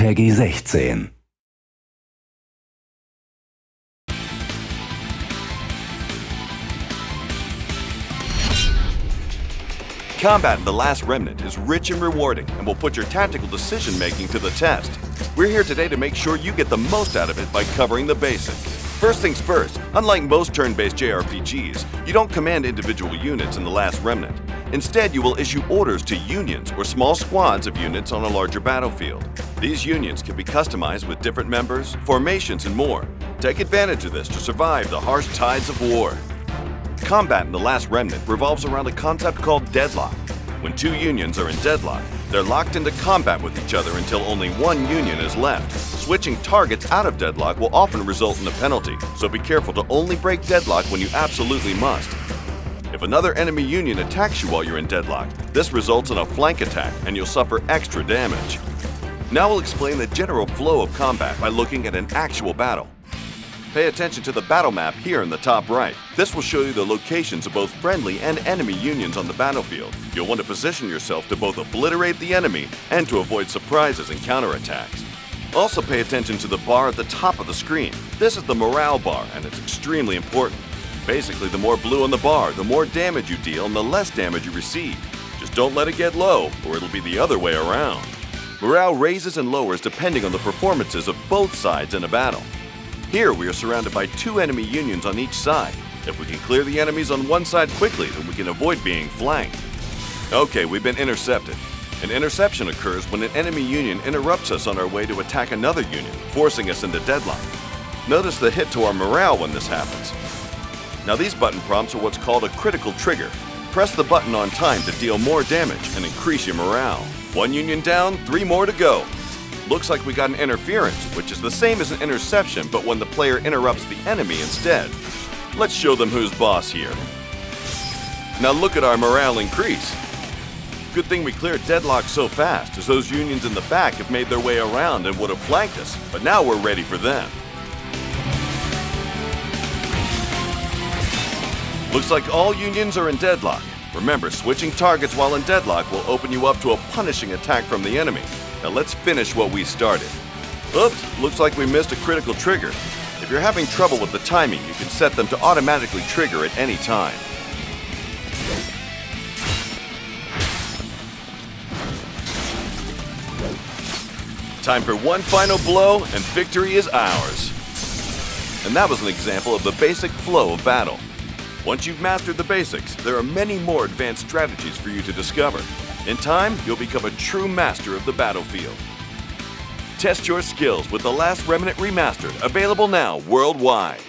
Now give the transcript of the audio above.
per G16. Combat in The Last Remnant is rich and rewarding and will put your tactical decision-making to the test. We're here today to make sure you get the most out of it by covering the basics. First things first, unlike most turn-based JRPGs, you don't command individual units in The Last Remnant. Instead, you will issue orders to unions or small squads of units on a larger battlefield. These unions can be customized with different members, formations, and more. Take advantage of this to survive the harsh tides of war. Combat in The Last Remnant revolves around a concept called deadlock. When two unions are in deadlock, they're locked into combat with each other until only one union is left. Switching targets out of deadlock will often result in a penalty, so be careful to only break deadlock when you absolutely must. If another enemy union attacks you while you're in deadlock, this results in a flank attack and you'll suffer extra damage. Now we'll explain the general flow of combat by looking at an actual battle. Pay attention to the battle map here in the top right. This will show you the locations of both friendly and enemy unions on the battlefield. You'll want to position yourself to both obliterate the enemy and to avoid surprises and counterattacks. Also pay attention to the bar at the top of the screen. This is the morale bar and it's extremely important. Basically, the more blue on the bar, the more damage you deal and the less damage you receive. Just don't let it get low or it'll be the other way around. Morale raises and lowers depending on the performances of both sides in a battle. Here we are surrounded by two enemy unions on each side. If we can clear the enemies on one side quickly, then we can avoid being flanked. Okay, we've been intercepted. An interception occurs when an enemy union interrupts us on our way to attack another union, forcing us into deadlock. Notice the hit to our morale when this happens. Now these button prompts are what's called a critical trigger. Press the button on time to deal more damage and increase your morale. One union down, 3 more to go. Looks like we got an interference, which is the same as an interception, but when the player interrupts the enemy instead. Let's show them who's boss here. Now look at our morale increase. Good thing we cleared deadlock so fast, as those unions in the back have made their way around and would have flanked us, but now we're ready for them. Looks like all unions are in deadlock. Remember, switching targets while in deadlock will open you up to a punishing attack from the enemy. Now let's finish what we started. Oops, looks like we missed a critical trigger. If you're having trouble with the timing, you can set them to automatically trigger at any time. Time for one final blow and victory is ours. And that was an example of the basic flow of battle. Once you've mastered the basics, there are many more advanced strategies for you to discover. In time, you'll become a true master of the battlefield. Test your skills with The Last Remnant Remastered, available now worldwide.